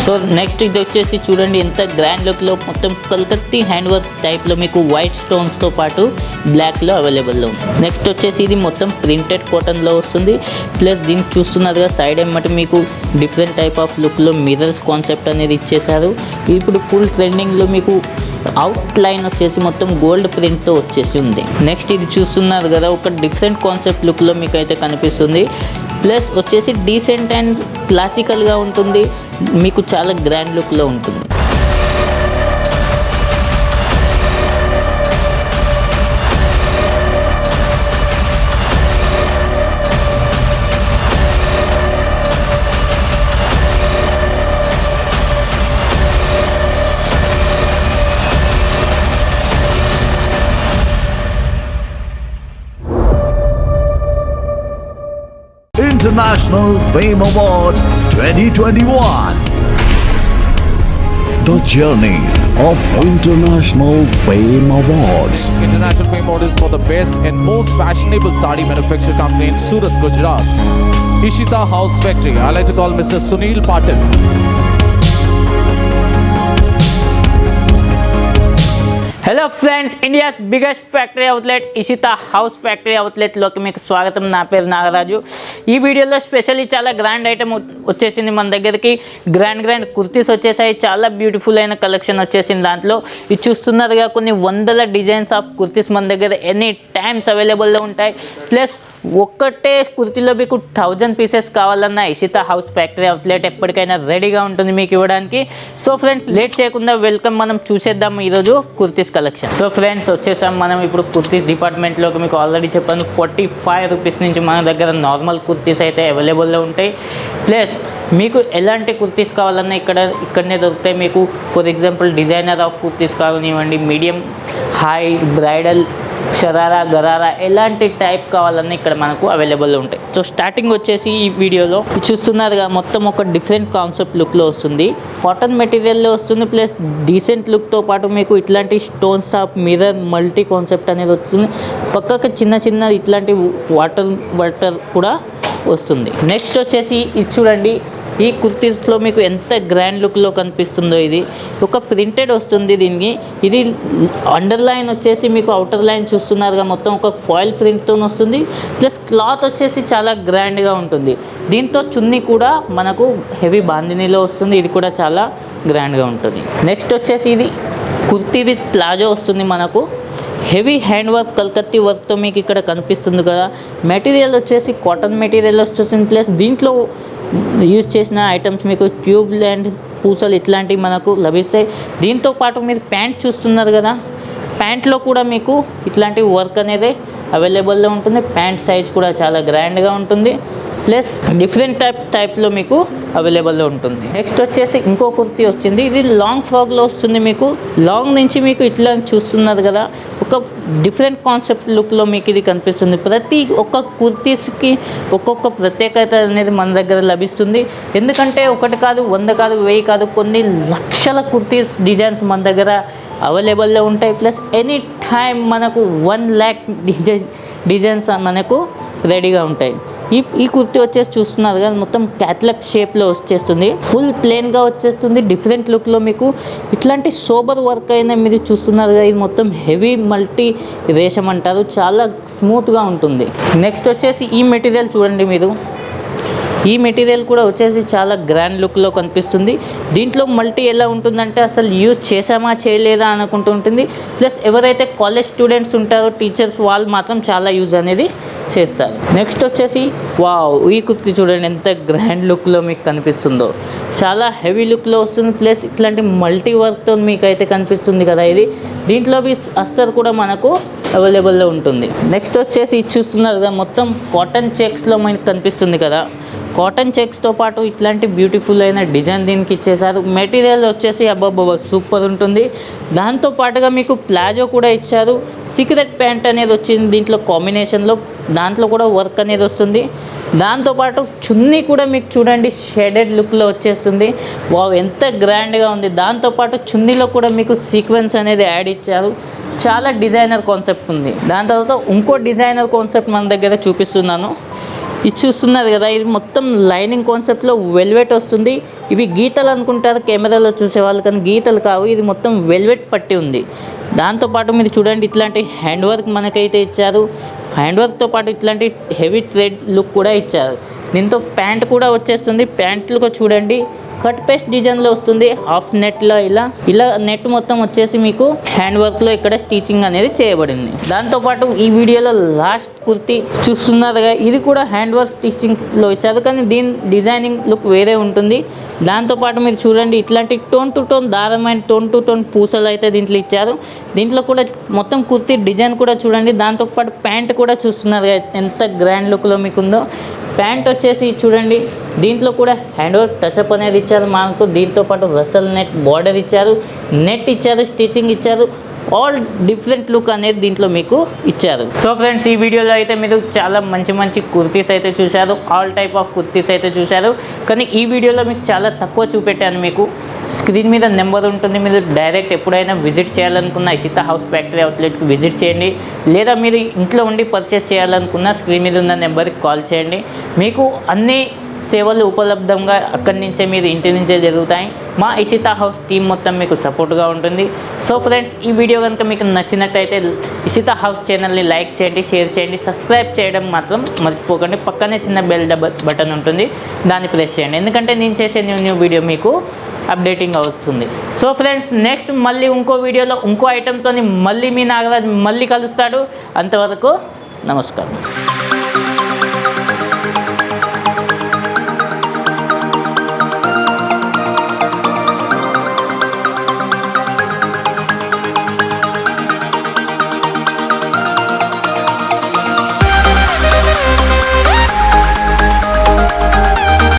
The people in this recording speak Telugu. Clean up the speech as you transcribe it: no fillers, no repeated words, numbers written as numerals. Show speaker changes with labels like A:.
A: సో నెక్స్ట్ ఇది వచ్చేసి చూడండి ఎంత గ్రాండ్ లుక్లో మొత్తం కల్కత్తా హ్యాండ్ వర్క్ టైప్లో మీకు వైట్ స్టోన్స్తో పాటు బ్లాక్లో అవైలబుల్లో ఉంది. నెక్స్ట్ వచ్చేసి ఇది మొత్తం ప్రింటెడ్ కాటన్లో వస్తుంది. ప్లస్ దీన్ని చూస్తున్నదిగా సైడ్ ఏమంటే మీకు డిఫరెంట్ టైప్ ఆఫ్ లుక్లో మిర్రర్స్ కాన్సెప్ట్ అనేది ఇచ్చేసారు. ఇప్పుడు ఫుల్ ట్రెండింగ్లో మీకు అవుట్ లైన్ వచ్చేసి మొత్తం గోల్డ్ ప్రింట్తో వచ్చేసి ఉంది. నెక్స్ట్ ఇది చూస్తున్నారు కదా ఒక డిఫరెంట్ కాన్సెప్ట్ లుక్లో మీకు అయితే కనిపిస్తుంది. ప్లస్ వచ్చేసి డీసెంట్ అండ్ క్లాసికల్గా ఉంటుంది, మీకు చాలా గ్రాండ్ లుక్లో ఉంటుంది.
B: International Fame Award 2021. The journey of International Fame Awards.
C: International Fame Award is for the best and most fashionable sari manufacturing company in Surat, Gujarat. Ishita House Factory. I like to call Mr. Sunil Patil.
A: Hello friends, India's biggest factory outlet Ishita house factory అవుట్లెట్లోకి మీకు స్వాగతం. నా పేరు నాగరాజు. ఈ వీడియోలో స్పెషల్లీ చాలా గ్రాండ్ ఐటమ్ వచ్చేసింది మన దగ్గరికి. గ్రాండ్ కుర్తీస్ వచ్చేసాయి. చాలా బ్యూటిఫుల్ అయిన కలెక్షన్ వచ్చేసింది. దాంట్లో ఇది చూస్తున్నారుగా కొన్ని వందల డిజైన్స్ ఆఫ్ కుర్తీస్ మన దగ్గర ఎనీ టైమ్స్ అవైలబుల్లో ఉంటాయి. ప్లస్ ఒక్కటే కుర్తీలో మీకు 1000 పీసెస్ కావాలన్నా ఇషితా హౌస్ ఫ్యాక్టరీ అవుట్లెట్ ఎప్పటికైనా రెడీగా ఉంటుంది మీకు ఇవ్వడానికి. సో ఫ్రెండ్స్ లేట్ చేయకుండా వెల్కమ్, మనం చూసేద్దాం ఈరోజు కుర్తీస్ కలెక్షన్. సో ఫ్రెండ్స్ వచ్చేసాం మనం ఇప్పుడు కుర్తీస్ డిపార్ట్మెంట్లోకి. మీకు ఆల్రెడీ చెప్పాను 45 రూపీస్ నుంచి మన దగ్గర నార్మల్ కుర్తీస్ అయితే అవైలబుల్లో ఉంటాయి. ప్లస్ మీకు ఎలాంటి కుర్తీస్ కావాలన్నా ఇక్కడనే దొరుకుతాయి. మీకు for example designer of kurtis కానివ్వండి, medium, high, bridal, sharara, gharara ఎలాంటి టైప్ కావాలన్నా ఇక్కడ మనకు అవైలబుల్లో ఉంటాయి. సో స్టార్టింగ్ వచ్చేసి ఈ వీడియోలో చూస్తున్నారుగా మొత్తం ఒక డిఫరెంట్ కాన్సెప్ట్ లుక్లో వస్తుంది. కాటన్ మెటీరియల్లో వస్తుంది. ప్లస్ డీసెంట్ లుక్తో పాటు మీకు ఇట్లాంటి stones top mirror multi concept అనేది వస్తుంది. పక్కకు చిన్న ఇట్లాంటి వాటర్ కూడా వస్తుంది. నెక్స్ట్ వచ్చేసి ఇది చూడండి, ఈ కుర్తీస్లో మీకు ఎంత గ్రాండ్ లుక్లో కనిపిస్తుందో. ఇది ఒక ప్రింటెడ్ వస్తుంది. దీనికి ఇది అండర్ లైన్ వచ్చేసి మీకు అవుటర్ లైన్ చూస్తున్నారుగా మొత్తం ఒక ఫాయిల్ ప్రింట్తో వస్తుంది. ప్లస్ క్లాత్ వచ్చేసి చాలా గ్రాండ్గా ఉంటుంది. దీంతో చున్నీ కూడా మనకు హెవీ బాందినీలో వస్తుంది. ఇది కూడా చాలా గ్రాండ్గా ఉంటుంది. నెక్స్ట్ వచ్చేసి ఇది కుర్తీ విత్ ప్లాజో వస్తుంది మనకు. హెవీ హ్యాండ్ వర్క్ కల్కత్తా వర్క్తో మీకు ఇక్కడ కనిపిస్తుంది కదా. మెటీరియల్ వచ్చేసి కాటన్ మెటీరియల్ వస్తుంది. ప్లస్ దీంట్లో యూజ్ చేసిన ఐటమ్స్ మీకు ట్యూబ్ అండ్ పూసలు ఇట్లాంటివి మనకు లభిస్తాయి. దీంతో పాటు మీరు ప్యాంట్ చూస్తున్నారు కదా, ప్యాంట్లో కూడా మీకు ఇట్లాంటి వర్క్ అనేది అవైలబుల్లో ఉంటుంది. ప్యాంట్ సైజ్ కూడా చాలా గ్రాండ్గా ఉంటుంది. ప్లస్ డిఫరెంట్ టైప్లో మీకు అవైలబుల్లో ఉంటుంది. నెక్స్ట్ వచ్చేసి ఇంకో కుర్తీ వచ్చింది. ఇది లాంగ్ ఫ్రాక్లో వస్తుంది. మీకు లాంగ్ నుంచి మీకు ఇట్లా చూస్తున్నారు కదా, ఒక డిఫరెంట్ కాన్సెప్ట్ లుక్లో మీకు ఇది కనిపిస్తుంది. ప్రతి ఒక్క కుర్తీస్కి ఒక్కొక్క ప్రత్యేకత అనేది మన దగ్గర లభిస్తుంది. ఎందుకంటే ఒకటి కాదు, 100 కాదు, 1000 కాదు, కొన్ని లక్షల కుర్తీస్ డిజైన్స్ మన దగ్గర అవైలబుల్లో ఉంటాయి. ప్లస్ ఎనీ టైం మనకు 1 lakh డిజైన్స్ మనకు రెడీగా ఉంటాయి. ఈ కుర్తీ వచ్చేసి చూస్తున్నారు కదా, మొత్తం క్యాట్లాగ్ షేప్లో వచ్చేస్తుంది. ఫుల్ ప్లెయిన్గా వచ్చేస్తుంది. డిఫరెంట్ లుక్లో మీకు ఇట్లాంటి సోబర్ వర్క్ అయినా మీరు చూస్తున్నారు కదా, ఇది మొత్తం హెవీ మల్టీ రేషం అంటారు, చాలా స్మూత్గా ఉంటుంది. నెక్స్ట్ వచ్చేసి ఈ మెటీరియల్ చూడండి మీరు. ఈ మెటీరియల్ కూడా వచ్చేసి చాలా గ్రాండ్ లుక్లో కనిపిస్తుంది. దీంట్లో మల్టీ ఎలా ఉంటుందంటే అసలు యూజ్ చేసామా చేయలేదా అనుకుంటూ ఉంటుంది. ప్లస్ ఎవరైతే కాలేజ్ స్టూడెంట్స్ ఉంటారో టీచర్స్ వాళ్ళు మాత్రం చాలా యూజ్ అనేది చేస్తారు. నెక్స్ట్ వచ్చేసి వావ్, ఈ కుర్తీ చూడండి ఎంత గ్రాండ్ లుక్లో మీకు కనిపిస్తుందో. చాలా హెవీ లుక్లో వస్తుంది. ప్లస్ ఇట్లాంటి మల్టీ వర్క్తో మీకు అయితే కనిపిస్తుంది కదా. ఇది దీంట్లో అస్తర్ కూడా మనకు అవైలబుల్లో ఉంటుంది. నెక్స్ట్ వచ్చేసి ఇది చూస్తున్నారు కదా, మొత్తం కాటన్ చెక్స్లో మనకు కనిపిస్తుంది కదా. కాటన్ చెక్స్తో పాటు ఇట్లాంటి బ్యూటిఫుల్ అయిన డిజైన్ దీనికి ఇచ్చేసారు. మెటీరియల్ వచ్చేసి అబ్బాబ్బా సూపర్ ఉంటుంది. దాంతో పాటుగా మీకు ప్లాజో కూడా ఇచ్చారు. సీక్రెట్ ప్యాంట్ అనేది వచ్చింది దీంట్లో కాంబినేషన్లో, దాంట్లో కూడా వర్క్ అనేది వస్తుంది. దాంతోపాటు చున్నీ కూడా మీకు చూడండి షేడెడ్ లుక్లో వచ్చేస్తుంది. వావ్, ఎంత గ్రాండ్గా ఉంది. దాంతోపాటు చున్నీలో కూడా మీకు సీక్వెన్స్ అనేది యాడ్ ఇచ్చారు. చాలా డిజైనర్ కాన్సెప్ట్ ఉంది. దాని తర్వాత ఇంకో డిజైనర్ కాన్సెప్ట్ మన దగ్గర చూపిస్తున్నాను. ఇది చూస్తున్నారు కదా, ఇది మొత్తం లైనింగ్ కాన్సెప్ట్లో వెల్వెట్ వస్తుంది. ఇవి గీతలు అనుకుంటారు కెమెరాలో చూసేవాళ్ళు, కానీ గీతలు కావు. ఇది మొత్తం వెల్వెట్ పట్టి ఉంది. దాంతోపాటు మీరు చూడండి ఇట్లాంటి హ్యాండ్ వర్క్ మనకైతే ఇచ్చారు. హ్యాండ్ వర్క్తో పాటు ఇట్లాంటి హెవీ థ్రెడ్ లుక్ కూడా ఇచ్చారు. దీంతో ప్యాంట్ కూడా వచ్చేస్తుంది. ప్యాంట్లు చూడండి కట్ పేస్ట్ డిజైన్లో వస్తుంది. హాఫ్ నెట్లో ఇలా నెట్ మొత్తం వచ్చేసి మీకు హ్యాండ్ వర్క్లో ఇక్కడ స్టిచింగ్ అనేది చేయబడింది. దాంతోపాటు ఈ వీడియోలో లాస్ట్ కుర్తీ చూస్తున్నారుగా, ఇది కూడా హ్యాండ్ వర్క్ స్టిచింగ్లో ఇచ్చారు, కానీ దీని డిజైనింగ్ లుక్ వేరే ఉంటుంది. దాంతోపాటు మీరు చూడండి ఇట్లాంటి టోన్ టు టోన్ దారమైన టోన్ టు టోన్ పూసలు అయితే దీంట్లో ఇచ్చారు. దీంట్లో కూడా మొత్తం కుర్తీ డిజైన్ కూడా చూడండి. దాంతోపాటు ప్యాంట్ కూడా చూస్తున్నారు ఎంత గ్రాండ్ లుక్లో మీకు ఉందో. ప్యాంట్ వచ్చేసి చూడండి, దీంట్లో కూడా హ్యాండ్ వర్క్ టచ్అప్ అనేది ఇచ్చారు మనకు. దీంతోపాటు రసల్ నెట్ బార్డర్ ఇచ్చారు, నెట్ ఇచ్చారు, స్టిచ్చింగ్ ఇచ్చారు. ఆల్ డిఫరెంట్ లుక్ అనేది దీంట్లో మీకు ఇచ్చారు. సో ఫ్రెండ్స్, ఈ వీడియోలో అయితే మీరు చాలా మంచి కుర్తీస్ అయితే చూశారు. ఆల్ టైప్ ఆఫ్ కుర్తీస్ అయితే చూశారు. కానీ ఈ వీడియోలో మీకు చాలా తక్కువ చూపెట్టాను. మీకు స్క్రీన్ మీద నెంబర్ ఉంటుంది. మీరు డైరెక్ట్ ఎప్పుడైనా విజిట్ చేయాలనుకున్న ఇషితా హౌస్ ఫ్యాక్టరీ అవుట్లెట్కి విజిట్ చేయండి. లేదా మీరు ఇంట్లో ఉండి పర్చేస్ చేయాలనుకున్న స్క్రీన్ మీద ఉన్న నెంబర్కి కాల్ చేయండి. మీకు అన్ని సేవలు ఉపలబ్ధంగా అక్కడి నుంచే మీరు ఇంటి నుంచే జరుగుతాయి. మా ఇషితా హౌస్ టీం మొత్తం మీకు సపోర్ట్గా ఉంటుంది. సో ఫ్రెండ్స్, ఈ వీడియో కనుక మీకు నచ్చినట్టయితే ఇషితా హౌస్ ఛానల్ని లైక్ చేయండి, షేర్ చేయండి, సబ్స్క్రైబ్ చేయడం మాత్రం మర్చిపోకండి. పక్కనే చిన్న బెల్ బటన్ ఉంటుంది, దాన్ని ప్రెస్ చేయండి. ఎందుకంటే నేను చేసే న్యూ వీడియో మీకు అప్డేటింగ్ అవుతుంది. సో ఫ్రెండ్స్, నెక్స్ట్ మళ్ళీ ఇంకో వీడియోలో ఇంకో ఐటెంతో మళ్ళీ మీ నాగరాజ్ మళ్ళీ కలుస్తాడు. అంతవరకు నమస్కారం.